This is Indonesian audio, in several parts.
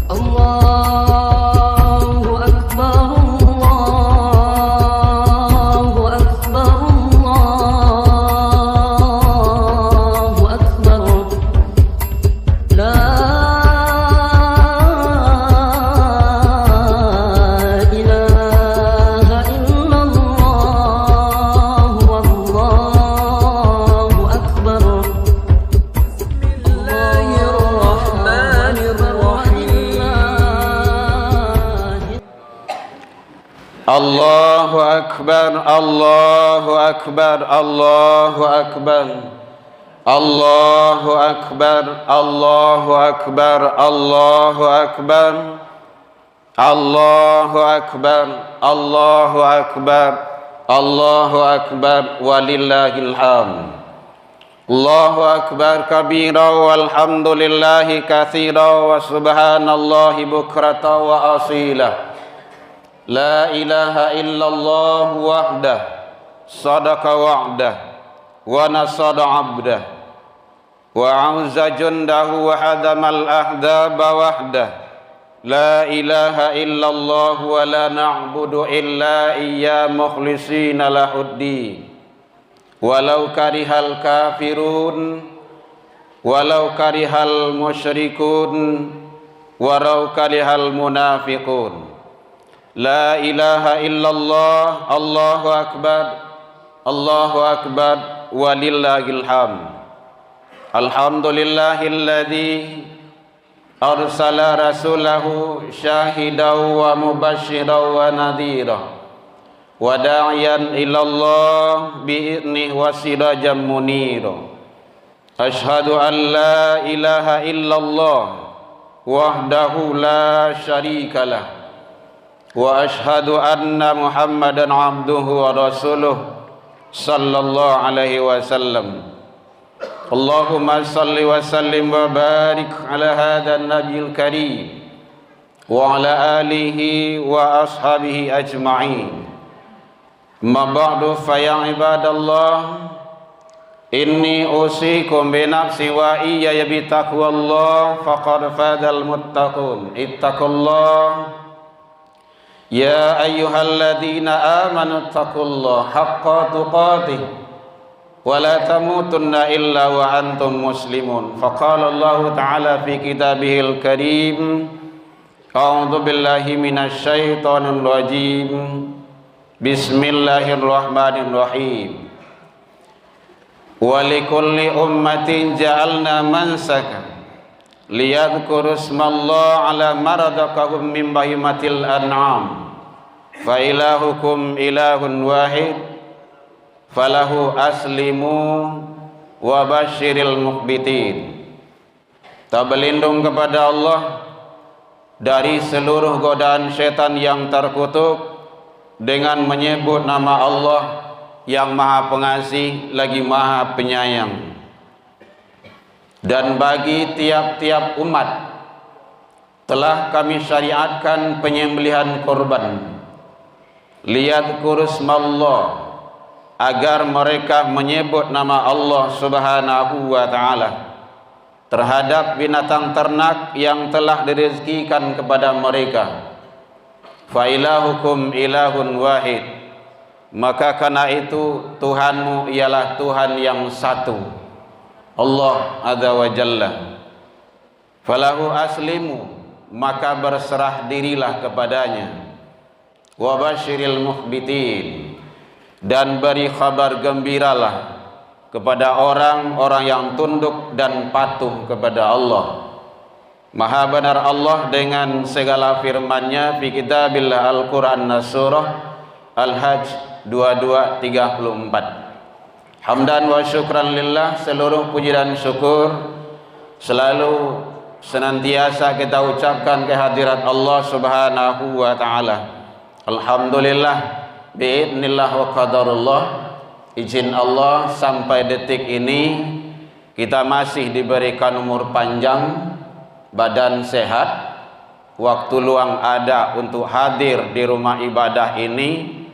الله أكبر الله أكبر الله أكبر لا إله إلا الله والله أكبر الله الرحمن الرحيم الله أكبر الله أكبر الله أكبر الله أكبر الله أكبر الله أكبر الله أكبر الله أكبر الله أكبر ولله الحمد الله أكبر كبيرا والحمد لله كثيرا وسبحان الله بكرة وأصيلا لا إله إلا الله وحده صدق وعده ونصر عبده وعز جنده وهدم الأحزاب وحده لا إله إلا الله ولا نعبد إلا إياه مخلصين له الدين ولو كره الكافرون ولو كره المشركون ولو كره المنافقون لا إله إلا الله الله أكبر الله أكبر ولله الحمد الحمد لله الذي أرسل رسوله شاهدا ومبشرا ونذيرا وداعيا إلى الله بإذنه وسراجا منيرا أشهد أن لا إله إلا الله وحده لا شريك له وأشهد أن محمدا عبده ورسوله صلى الله عليه وسلم اللهم صل وسلم وبارك على هذا النبي الكريم وعلى آله وأصحابه أجمعين ما بعد فيا عباد الله إني أوصيكم بنفسي وإياي بتقوى الله فقد فاز المتقون اتقوا الله يا أيها الذين آمنوا اتقوا الله حق تقاته ولا تموتن إلا وأنتم مسلمون فقال الله تعالى في كتابه الكريم أعوذ بالله من الشيطان الرجيم بسم الله الرحمن الرحيم ولكل أمة جعلنا منسكا ليذكروا اسم الله على ما رزقهم من بهيمة الأنعام فإلهكم إله واحد فله أسلموا وبشر المخبتين. Tak berlindung kepada Allah dari seluruh godaan syaitan yang terkutuk dengan menyebut nama Allah yang Maha Pengasih lagi Maha Penyayang. Dan bagi tiap-tiap umat telah kami syariatkan penyembelihan korban liyadhkurusmallah, agar mereka menyebut nama Allah Subhanahu wa ta'ala terhadap binatang ternak yang telah direzekikan kepada mereka. Fa ilahukum ilahun wahid, maka karena itu Tuhanmu ialah Tuhan yang satu, Allah Azza wa Jalla. Falahu aslimu, maka berserah dirilah kepadanya. Wa basyiril mukhbitin, dan beri kabar gembiralah kepada orang-orang yang tunduk dan patuh kepada Allah. Maha benar Allah dengan segala firman-Nya fi kitabillah Al-Quran Surah Al-Hajj 22:34. Hamdan wa syukran lillah, seluruh puji dan syukur selalu senantiasa kita ucapkan kehadirat Allah Subhanahu wa ta'ala. Alhamdulillah biidznillah wa qadarullah, izin Allah sampai detik ini kita masih diberikan umur panjang, badan sehat, waktu luang ada untuk hadir di rumah ibadah ini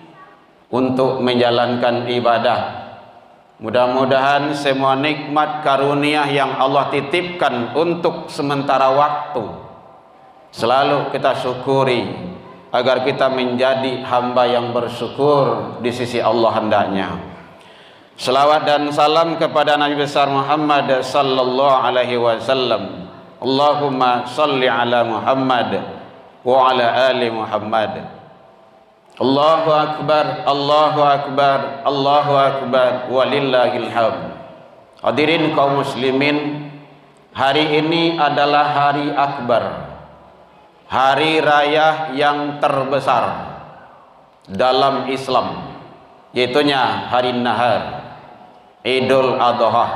untuk menjalankan ibadah. Mudah-mudahan semua nikmat karunia yang Allah titipkan untuk sementara waktu, Selalu kita syukuri agar kita menjadi hamba yang bersyukur di sisi Allah hendaknya. Selawat dan salam kepada Nabi besar Muhammad sallallahu alaihi wasallam. Allahumma salli ala Muhammad wa ala ali Muhammad. Allahu akbar, Allahu akbar, Allahu akbar, walillahil hamd. Hadirin kaum muslimin, hari ini adalah hari akbar, hari raya yang terbesar dalam Islam, yaitunya hari Nahar, Idul Adha.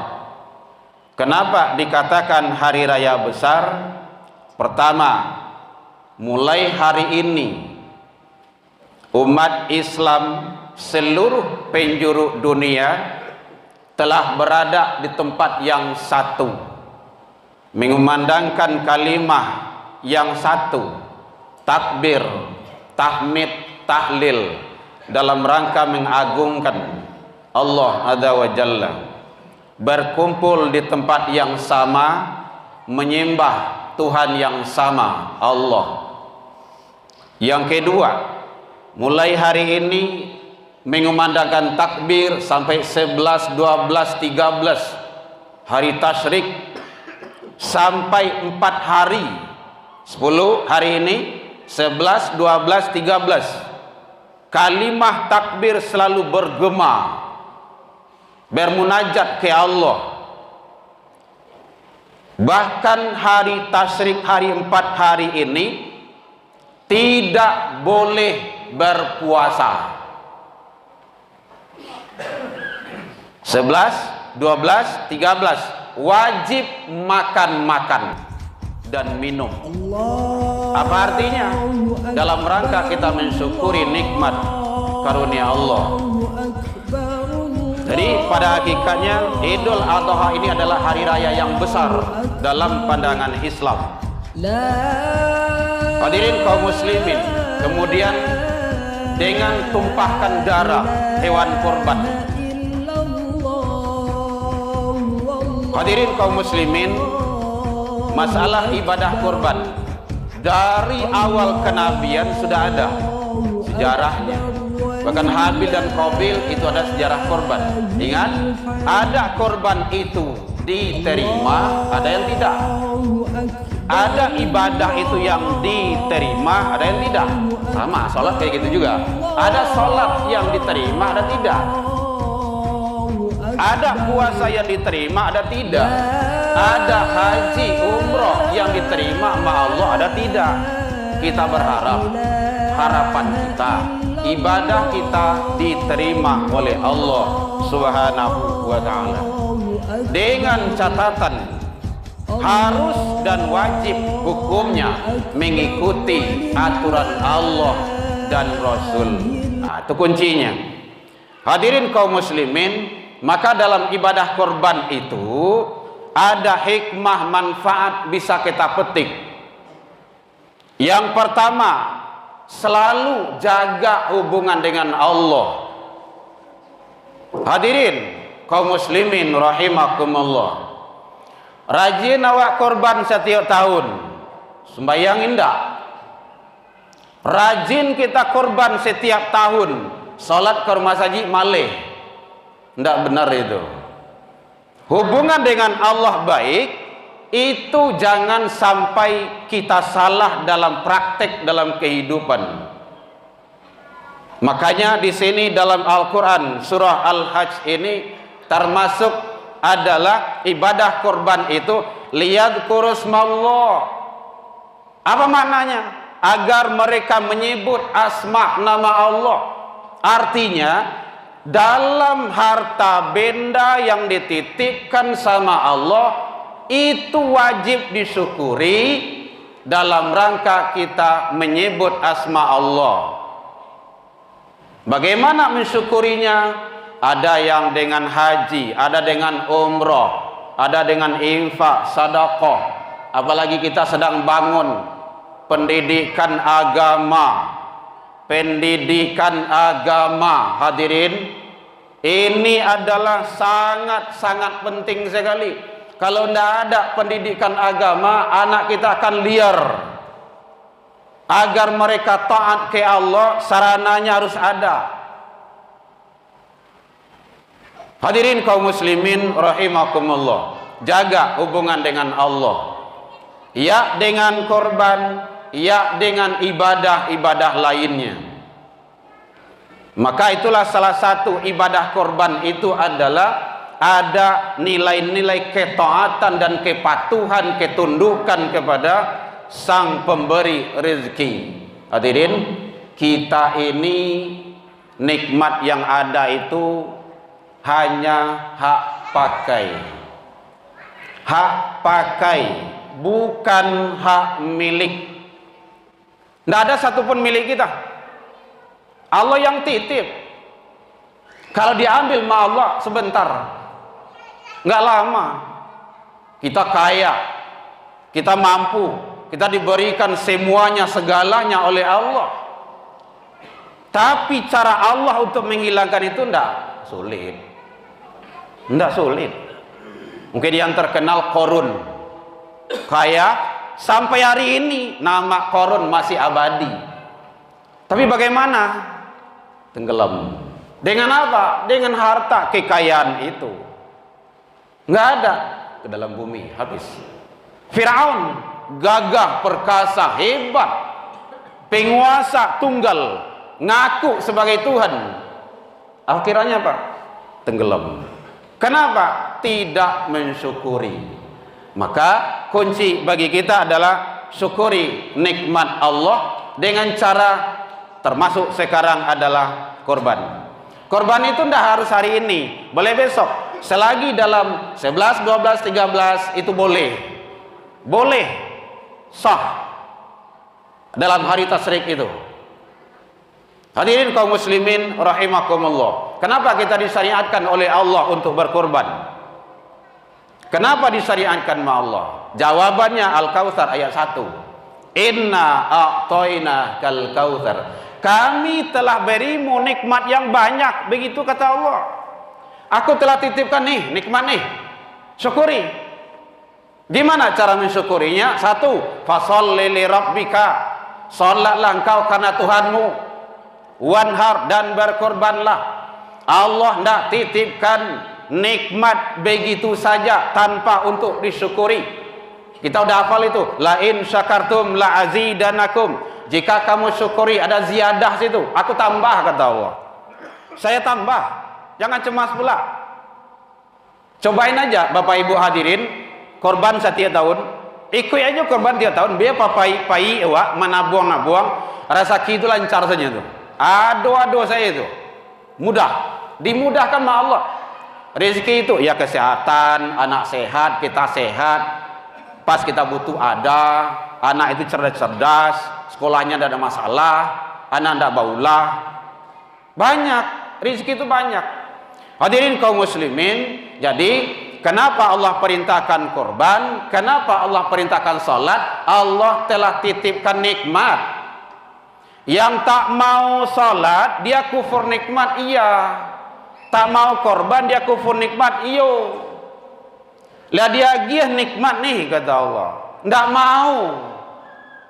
Kenapa dikatakan hari raya besar? Pertama, mulai hari ini umat Islam seluruh penjuru dunia telah berada di tempat yang satu, mengumandangkan kalimah yang satu, takbir, tahmid, tahlil, dalam rangka mengagungkan Allah Azza wa Jalla, berkumpul di tempat yang sama, menyembah Tuhan yang sama, Allah. Yang kedua, mulai hari ini mengumandangkan takbir sampai 11, 12, 13 hari tasyrik, sampai 4 hari, 10 hari ini, 11, 12, 13 kalimah takbir selalu bergema, bermunajat ke Allah. Bahkan hari tasyrik, hari 4 hari ini tidak boleh berpuasa. 11, 12, 13 wajib makan dan minum. Apa artinya? Dalam rangka kita mensyukuri nikmat karunia Allah. Jadi pada hakikatnya Idul Adha ini adalah hari raya yang besar dalam pandangan Islam. Hadirin kaum muslimin, kemudian dengan tumpahkan darah hewan kurban. Hadirin kaum muslimin, masalah ibadah kurban dari awal kenabian sudah ada sejarahnya. Bahkan Habil dan Qabil itu ada sejarah korban. Ingat, ada korban itu diterima, ada yang tidak. Ada ibadah itu yang diterima, ada yang tidak. Sama, sholat kayak gitu juga. Ada sholat yang diterima, ada tidak. Ada puasa yang diterima, ada tidak. Ada haji, umroh yang diterima sama Allah, ada tidak. Kita berharap, harapan kita, ibadah kita diterima oleh Allah Subhanahu wa ta'ala, dengan catatan harus dan wajib hukumnya mengikuti aturan Allah dan Rasul. Nah, itu kuncinya. Hadirin kaum muslimin, maka dalam ibadah korban itu ada hikmah manfaat bisa kita petik. Yang pertama, selalu jaga hubungan dengan Allah. Hadirin kaum muslimin rahimakumullah, rajin awak korban setiap tahun. Sembayang indah, rajin kita korban setiap tahun. Salat ke rumah saji malih, tidak benar itu. Hubungan dengan Allah baik, itu jangan sampai kita salah dalam praktek dalam kehidupan. Makanya di sini dalam Al-Quran surah Al-Hajj ini termasuk adalah ibadah kurban itu liyadhkurusmallah. Apa maknanya? Agar mereka menyebut asma nama Allah. Artinya dalam harta benda yang dititipkan sama Allah itu wajib disyukuri dalam rangka kita menyebut asma Allah. Bagaimana mensyukurinya? Ada yang dengan haji, ada dengan umroh, ada dengan infak, sedekah. Apalagi kita sedang bangun pendidikan agama. Pendidikan agama, hadirin, ini adalah sangat-sangat penting sekali. Kalau tidak ada pendidikan agama, anak kita akan liar. Agar mereka taat ke Allah, sarananya harus ada. Hadirin kaum muslimin rahimakumullah, jaga hubungan dengan Allah, ya dengan korban, ya dengan ibadah-ibadah lainnya. Maka itulah salah satu ibadah korban itu adalah ada nilai-nilai ketaatan dan kepatuhan, ketundukan kepada Sang Pemberi rezeki. Hadirin, kita ini nikmat yang ada itu hanya hak pakai. Hak pakai, bukan hak milik. Tidak ada satupun milik kita. Allah yang titip. Kalau diambil sama Allah sebentar, nggak lama. Kita kaya, kita mampu, kita diberikan semuanya, segalanya oleh Allah. Tapi cara Allah untuk menghilangkan itu tidak sulit. Tidak sulit. Mungkin yang terkenal Korun, kaya sampai hari ini nama Korun masih abadi. Tapi bagaimana? Tenggelam. Dengan apa? Dengan harta kekayaan itu. Nggak ada ke dalam bumi, habis. Firaun gagah, perkasa, hebat, penguasa tunggal, ngaku sebagai Tuhan. Akhirnya apa? Tenggelam. Kenapa? Tidak mensyukuri. Maka kunci bagi kita adalah syukuri nikmat Allah dengan cara termasuk sekarang adalah korban. Korban itu tidak harus hari ini, boleh besok. Selagi dalam 11, 12, 13 itu boleh. Boleh sah dalam hari tasyrik itu. Hadirin kaum muslimin rahimakumullah. Kenapa kita disyariatkan oleh Allah untuk berkorban? Kenapa disyariatkan oleh Allah? Jawabannya Al-Kautsar ayat 1. Inna a'tayna kal kautsar. Kami telah berimu nikmat yang banyak, begitu kata Allah. Aku telah titipkan nih nikmat nih. Syukuri. Gimana cara mensyukurinya? 1. Fasholli li rabbika. Salatlah engkau karena Tuhanmu. Wanhar, dan berkorbanlah. Allah tidak titipkan nikmat begitu saja tanpa untuk disyukuri. Kita udah hafal itu. La in syakartum la azidanakum. Jika kamu syukuri ada ziyadah situ, aku tambah kata Allah. Saya tambah. Jangan cemas pula. Cobain aja Bapak Ibu hadirin, korban setiap tahun. Ikut aja korban tiap tahun. Biar papai wa menabuang-nabuang, rezeki itu lancar saja tuh. Aduh saya itu. Mudah. Dimudahkan sama Allah. Rezeki itu ya kesehatan, anak sehat, kita sehat. Pas kita butuh ada, anak itu cerdas-cerdas, sekolahnya tidak ada masalah, anak tidak baulah. Banyak, rezeki itu banyak. Hadirin kaum muslimin, jadi kenapa Allah perintahkan korban? Kenapa Allah perintahkan salat? Allah telah titipkan nikmat. Yang tak mau salat, dia kufur nikmat, iya. Tak mau korban, dia kufur nikmat, iyo. Lah dia gih nikmat nih kata Allah. Tidak mau.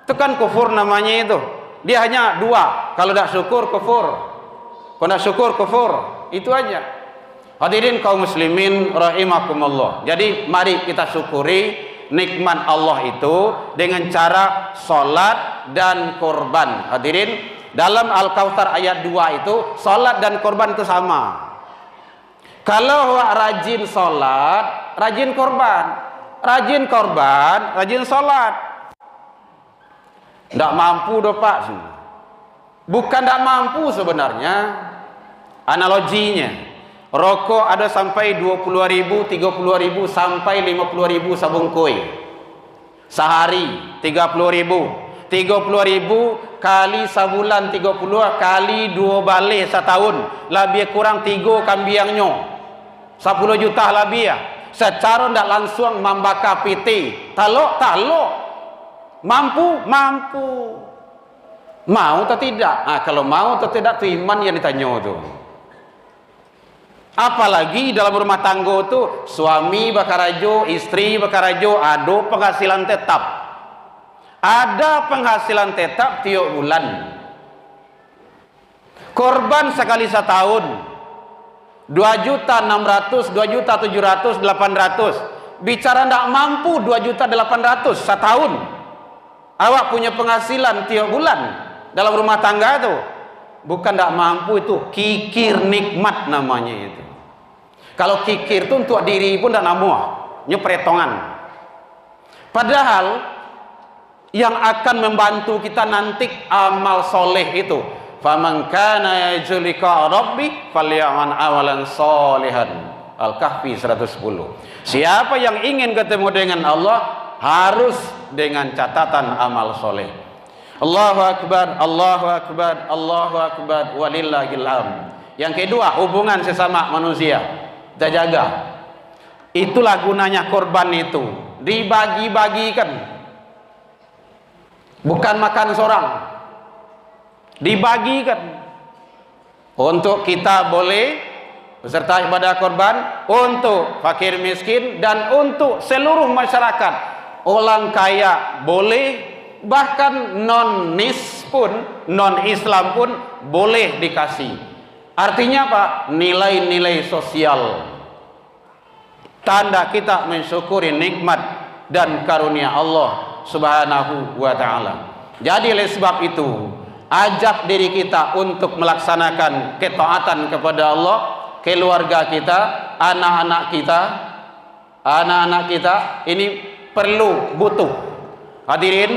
Itu kan kufur namanya itu. Dia hanya dua. Kalau tidak syukur kufur. Kalau tidak syukur kufur. Itu aja. Hadirin kaum muslimin rahimakumullah. Jadi mari kita syukuri nikmat Allah itu dengan cara salat dan korban. Hadirin, dalam Al-Kautsar ayat 2 itu salat dan korban itu sama. Kalau rajin salat, rajin korban. Rajin korban, rajin salat. Tidak mampu doh Pak. Bukan tidak mampu sebenarnya. Analoginya, rokok ada sampai 20.000, 30.000 sampai 50.000 sabung koi. Sehari 30.000. 30.000 kali sebulan 30 kali 2 balik setahun. Lebih kurang 3 kambiangnya. 10 juta lebih ya. Secara tidak langsung membakar piti. Talok. Mampu. Mau atau tidak? Kalau mau atau tidak itu iman yang ditanya itu. Apalagi dalam rumah tangga itu suami bakarajo, istri bakarajo, ada penghasilan tetap. Ada penghasilan tetap tiap bulan. Korban sekali setahun 2.600.000, 2.700.000, 800. Bicara tidak mampu 2.800.000 setahun. Awak punya penghasilan tiap bulan dalam rumah tangga itu. Bukan tidak mampu, itu kikir nikmat namanya itu. Kalau kikir itu untuk diri pun tidak namuah, nyepretongan. Padahal yang akan membantu kita nanti amal soleh itu. Faman kana yarju liqa rabbi falyamal amalan sholihan. Al-Kahfi 110. Siapa yang ingin ketemu dengan Allah harus dengan catatan amal soleh. Allahu akbar, Allahu akbar, Allahu akbar, walillahil hamd. Yang kedua, hubungan sesama manusia kita jaga. Itulah gunanya korban itu, dibagi-bagikan, bukan makan seorang, dibagikan. Untuk kita boleh beserta ibadah korban, untuk fakir miskin, dan untuk seluruh masyarakat. Orang kaya boleh, bahkan non-nis pun, non-Islam pun boleh dikasih. Artinya apa? Nilai-nilai sosial, tanda kita mensyukuri nikmat dan karunia Allah subhanahu wa ta'ala. Jadi oleh sebab itu, ajak diri kita untuk melaksanakan ketaatan kepada Allah, keluarga kita, anak-anak kita ini perlu, butuh. Hadirin,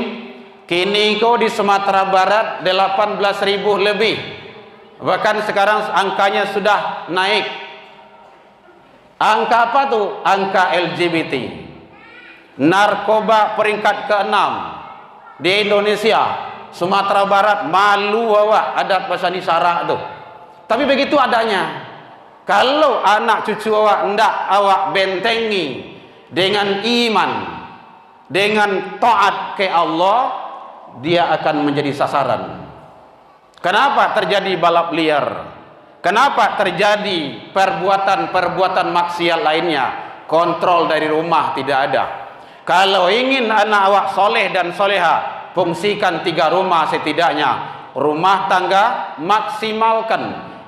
kini kau di Sumatera Barat 18.000 lebih, bahkan sekarang angkanya sudah naik. Angka apa tuh? Angka LGBT. Narkoba peringkat ke-6 di Indonesia. Sumatera Barat malu awak adat pasani syarak tuh. Tapi begitu adanya. Kalau anak cucu awak hendak awak bentengi dengan iman, dengan taat ke Allah, dia akan menjadi sasaran. Kenapa terjadi balap liar? Kenapa terjadi perbuatan-perbuatan maksiat lainnya? Kontrol dari rumah tidak ada. Kalau ingin anak awak soleh dan soleha, fungsikan 3 rumah setidaknya. Rumah tangga maksimalkan,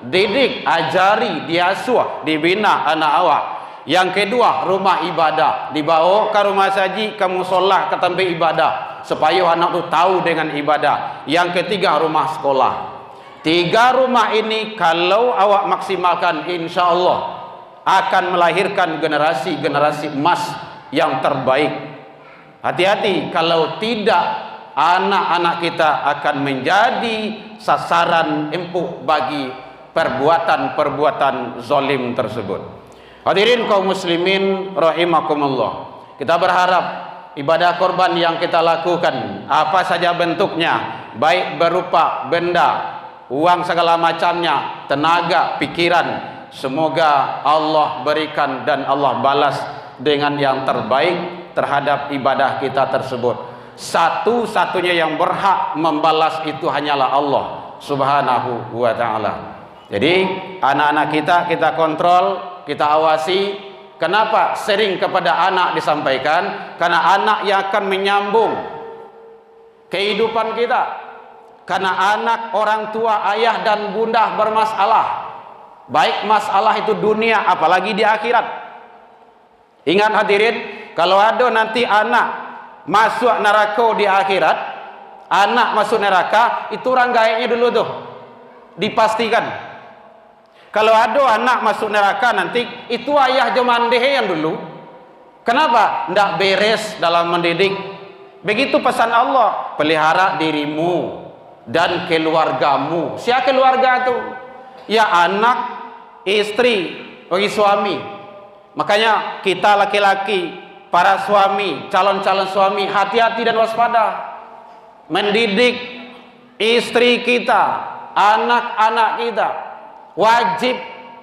didik, ajari, diasuh, dibina anak awak. Yang kedua, rumah ibadah, dibawa ke rumah saji, ke musolah, ke tempat ibadah, supaya anak itu tahu dengan ibadah. Yang ketiga, rumah sekolah. 3 rumah ini kalau awak maksimalkan, insya Allah akan melahirkan generasi-generasi emas yang terbaik. Hati-hati, kalau tidak, anak-anak kita akan menjadi sasaran empuk bagi perbuatan-perbuatan zalim tersebut. Hadirin kaum muslimin rahimakumullah. Kita berharap ibadah korban yang kita lakukan, apa saja bentuknya, baik berupa benda, uang segala macamnya, tenaga, pikiran, semoga Allah berikan dan Allah balas dengan yang terbaik terhadap ibadah kita tersebut. Satu-satunya yang berhak membalas itu hanyalah Allah subhanahu wa ta'ala. Jadi anak-anak kita kontrol, kita awasi. Kenapa sering kepada anak disampaikan? Karena anak yang akan menyambung kehidupan kita. Karena anak, orang tua, ayah dan bunda bermasalah, baik masalah itu dunia apalagi di akhirat. Ingat hadirin, kalau ada nanti anak masuk neraka di akhirat, anak masuk neraka, itu orang gaibnya dulu tuh dipastikan. Kalau ada anak masuk neraka nanti, itu ayah jemandeh yang dulu. Kenapa? Tidak beres dalam mendidik. Begitu pesan Allah, pelihara dirimu dan keluargamu. Siapa keluarga itu? Ya anak, istri, bagi suami. Makanya kita laki-laki, para suami, calon-calon suami, hati-hati dan waspada mendidik istri kita, anak-anak kita. Wajib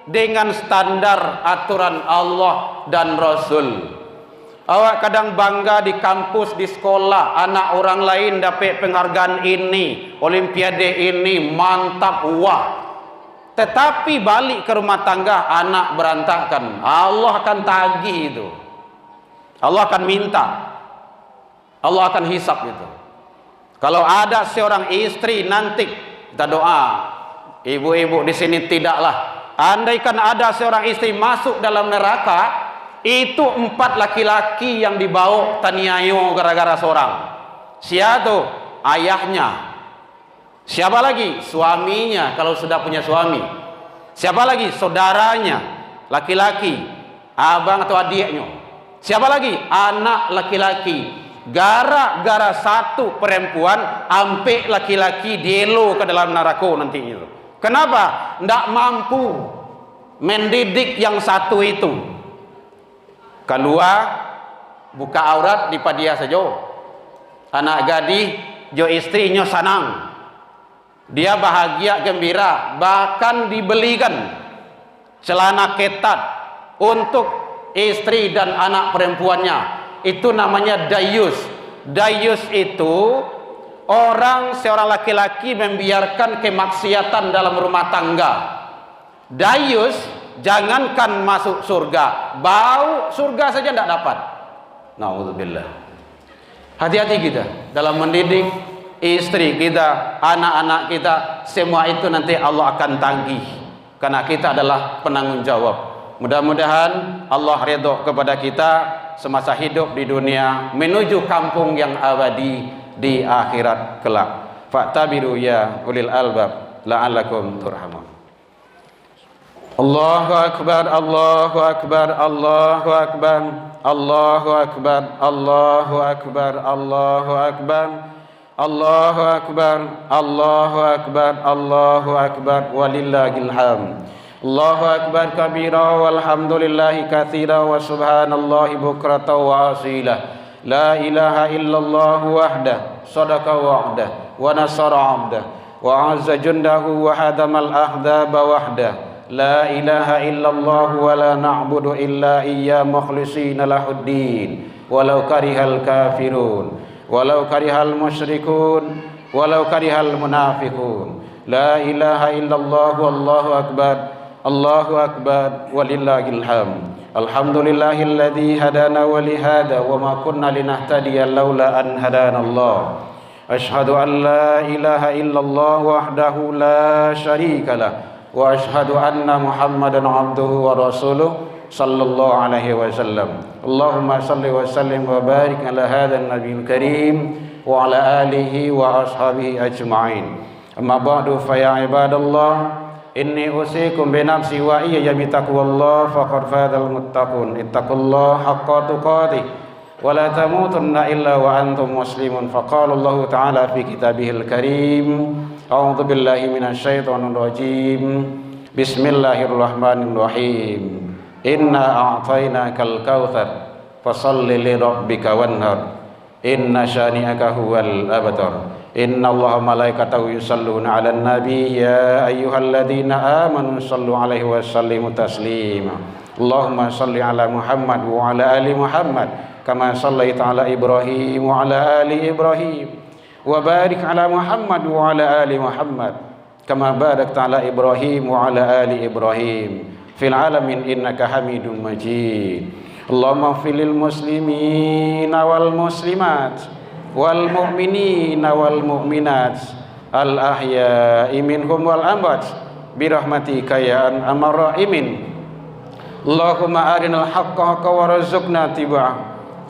dengan standar aturan Allah dan Rasul. Awak kadang bangga di kampus, di sekolah, anak orang lain dapat penghargaan ini, olimpiade ini, mantap, wah. Tetapi balik ke rumah tangga, anak berantakan. Allah akan tagih itu. Allah akan minta. Allah akan hisap itu. Kalau ada seorang istri nanti, kita doa, ibu-ibu di sini tidaklah. Andaikan ada seorang istri masuk dalam neraka, itu 4 laki-laki yang dibawa taniayo gara-gara seorang. Siapa tuh? Ayahnya. Siapa lagi? Suaminya kalau sudah punya suami. Siapa lagi? Saudaranya, laki-laki, abang atau adiknya. Siapa lagi? Anak laki-laki. Gara-gara satu perempuan, ampe laki-laki dielo ke dalam neraka nanti itu. Kenapa? Tidak mampu mendidik yang satu itu. Keluar, buka aurat di dia saja. Anak gadis, jo istrinya senang. Dia bahagia, gembira. Bahkan dibelikan celana ketat untuk istri dan anak perempuannya. Itu namanya dayus. Dayus itu seorang laki-laki membiarkan kemaksiatan dalam rumah tangga. Dayus, jangankan masuk surga, bau surga saja tidak dapat. Naudzubillah. Hati-hati kita dalam mendidik istri kita, anak-anak kita. Semua itu nanti Allah akan tagih, karena kita adalah penanggung jawab. Mudah-mudahan Allah ridho kepada kita semasa hidup di dunia menuju kampung yang abadi di akhirat kelak. Fa'tabiru ya ulil albab la'allakum turhamun. Allahu akbar, Allahu akbar, Allahu akbar, Allahu akbar, Allahu akbar, Allahu akbar, Allahu akbar, Allahu akbar, Allahu akbar, walillahil hamd. Allahu akbar kabira walhamdulillahi katsira wa subhanallahi bukratan wa asila. La ilaha illallah wahdah sadaqa wa'dah wa nasara 'abdah wa 'azza jundahu wa hadamal ahzaba wahdah. La ilaha illallah wa la na'budu illa iyya mukhlishina lahuddin walau karihal kafirun walau karihal musyrikun walau karihal munafiqun. La ilaha illallah wallahu akbar. Allahu akbar walillahil hamd. Alhamdulillahilladzi hadana wa li hada wa ma kunna linahtadiya laula an hadana Allah. Asyhadu an la ilaha illallah wahdahu la syarika lah wa asyhadu anna Muhammadan abduhu wa rasuluh sallallahu alaihi wasallam. Allahumma salli wa sallim wa barik ala hadzal nabiyil karim wa ala alihi wa ashabihi ajma'in. Amma ba'du fa ya ibadallah, inni usikum bi nafsi wa iyya bi taqwallah faqad fazal muttaqun. Ittaqullaha haqqa tuqatih wa la tamutunna illa wa antum muslimun. Faqala Allah ta'ala fi kitabihil karim, a'udzu billahi minasyaitonir rajim. Bismillahirrahmanirrahim. Inna a'tainakal kautsar fashalli li rabbika wanhar. Inna syani'aka huwal abtar. Inna Allaha malaikatahu yusalluna 'alan nabi ya ayyuhalladzina amanu sallu 'alaihi wa sallimu taslima. Allahumma salli 'ala Muhammad wa 'ala ali Muhammad kama shallaita 'ala Ibrahim wa 'ala ali Ibrahim wa barik 'ala Muhammad wa 'ala ali Muhammad kama barakta 'ala Ibrahim wa 'ala ali Ibrahim fil 'alamin innaka Hamidum Majid. Allahumma fil muslimina wal muslimat wal mu'minina wal mu'minat al ahya'i minhum wal amwat bi rahmatika ya arhamar rahimin. Allahumma arinal haqqa haqqan warzuqna tiba'ah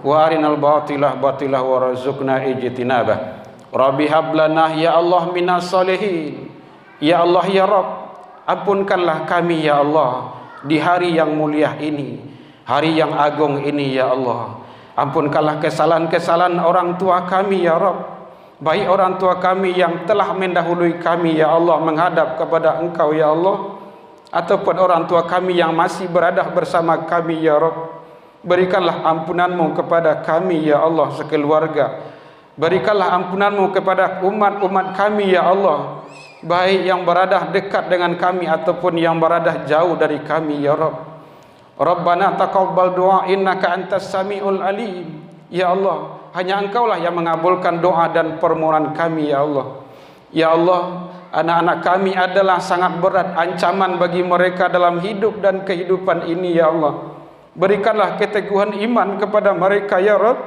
wa arinal batila batilah warzuqna ijtinabah. Rabbi hab lana ya Allah minas solihin. Ya Allah ya Rabb, ampunkanlah kami ya Allah di hari yang mulia ini, hari yang agung ini ya Allah. Ampunkanlah kesalahan-kesalahan orang tua kami ya Rabb, baik orang tua kami yang telah mendahului kami ya Allah menghadap kepada Engkau ya Allah, ataupun orang tua kami yang masih berada bersama kami ya Rabb. Berikanlah ampunan-Mu kepada kami ya Allah sekeluarga. Berikanlah ampunan-Mu kepada umat-umat kami ya Allah, baik yang berada dekat dengan kami ataupun yang berada jauh dari kami ya Rabb. Rabbana taqabbal du'a innaka antas samiul alim. Ya Allah, hanya Engkaulah yang mengabulkan doa dan permohonan kami ya Allah. Ya Allah, anak-anak kami adalah sangat berat ancaman bagi mereka dalam hidup dan kehidupan ini ya Allah. Berikanlah keteguhan iman kepada mereka ya Rabb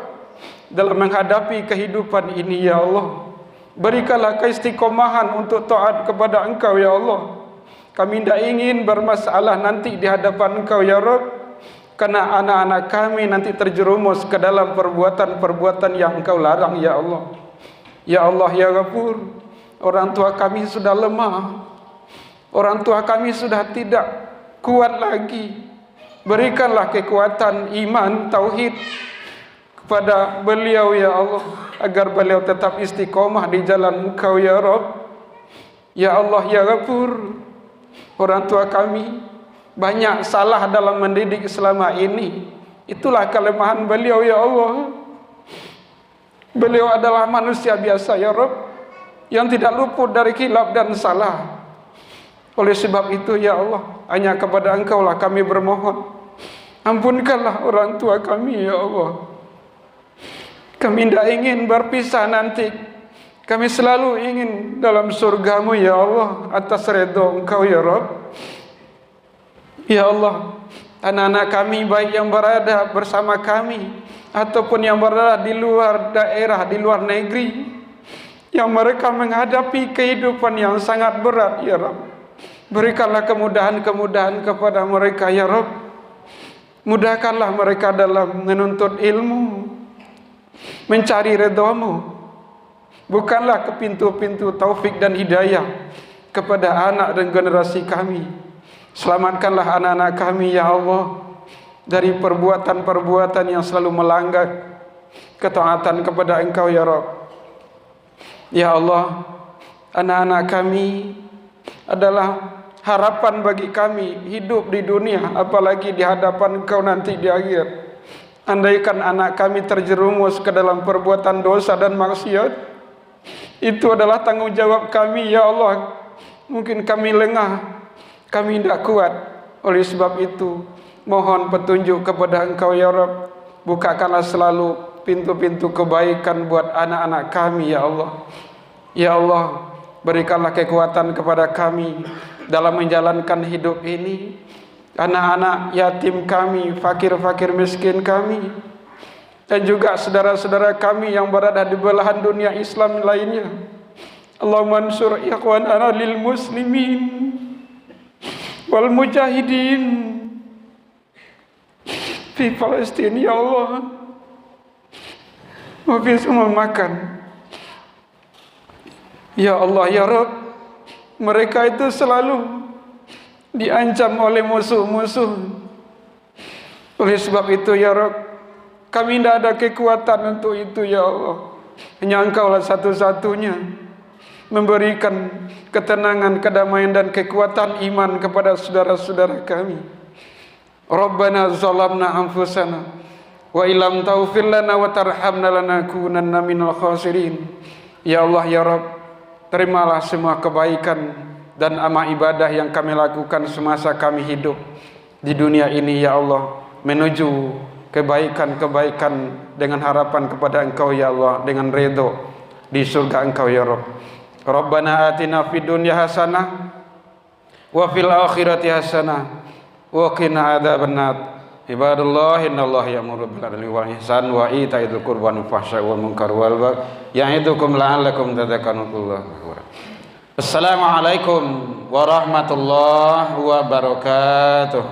dalam menghadapi kehidupan ini ya Allah. Berikanlah keistiqomahan untuk taat kepada Engkau ya Allah. Kami tidak ingin bermasalah nanti di hadapan Engkau ya Rabb, karena anak-anak kami nanti terjerumus ke dalam perbuatan-perbuatan yang Engkau larang ya Allah. Ya Allah ya Ghafur, orang tua kami sudah lemah, orang tua kami sudah tidak kuat lagi. Berikanlah kekuatan iman, tauhid kepada beliau ya Allah, agar beliau tetap istiqomah di jalan Engkau ya Rabb. Ya Allah ya Ghafur, orang tua kami banyak salah dalam mendidik selama ini. Itulah kelemahan beliau ya Allah. Beliau adalah manusia biasa ya Rabb, yang tidak luput dari khilaf dan salah. Oleh sebab itu ya Allah, hanya kepada Engkau lah kami bermohon, ampunkanlah orang tua kami ya Allah. Kami tidak ingin berpisah nanti. Kami selalu ingin dalam surgamu ya Allah, atas redha Engkau ya Rabb. Ya Allah, anak-anak kami baik yang berada bersama kami ataupun yang berada di luar daerah, di luar negeri, yang mereka menghadapi kehidupan yang sangat berat ya Rabb, berikanlah kemudahan-kemudahan kepada mereka ya Rabb. Mudahkanlah mereka dalam menuntut ilmu, mencari redha-Mu. Bukanlah ke pintu-pintu taufik dan hidayah kepada anak dan generasi kami. Selamatkanlah anak-anak kami ya Allah dari perbuatan-perbuatan yang selalu melanggar ketaatan kepada Engkau ya Rabb. Ya Allah, anak-anak kami adalah harapan bagi kami hidup di dunia, apalagi di hadapan Engkau nanti di akhirat. Andaikan anak kami terjerumus ke dalam perbuatan dosa dan maksiat, itu adalah tanggung jawab kami ya Allah. Mungkin kami lengah, kami tidak kuat. Oleh sebab itu, mohon petunjuk kepada Engkau ya Rabb. Bukakanlah selalu pintu-pintu kebaikan buat anak-anak kami ya Allah. Ya Allah, berikanlah kekuatan kepada kami dalam menjalankan hidup ini. Anak-anak yatim kami, fakir-fakir miskin kami, dan juga saudara-saudara kami yang berada di belahan dunia Islam lainnya. Allahumma ansur ikhwanana lil muslimin wal mujahidin fi Palestin ya Allah, wa fi semua makan. Ya Allah ya Rabb, mereka itu selalu diancam oleh musuh-musuh. Oleh sebab itu ya Rabb, kami tidak ada kekuatan untuk itu ya Allah. Hanya Engkau lah satu-satunya memberikan ketenangan, kedamaian dan kekuatan iman kepada saudara-saudara kami. Rabbana zalamna anfusana wa illam taghfir lana wa tarhamna lanakunanna minal khasirin. Ya Allah ya Rabb, terimalah semua kebaikan dan amal ibadah yang kami lakukan semasa kami hidup di dunia ini ya Allah, menuju kebaikan-kebaikan dengan harapan kepada Engkau ya Allah, dengan ridho di surga Engkau ya Rabb. Rabbana atina fid dunya hasanah wa fil akhirati hasanah wa qina adzabannar. Ibadallah, innallaha ya'muru bil adli wal ihsan wa ita'i dzil qurba wal fahsya'i wal munkar wal baghi ya'idukum la'allakum tadhakkarun. Assalamualaikum warahmatullahi wabarakatuh.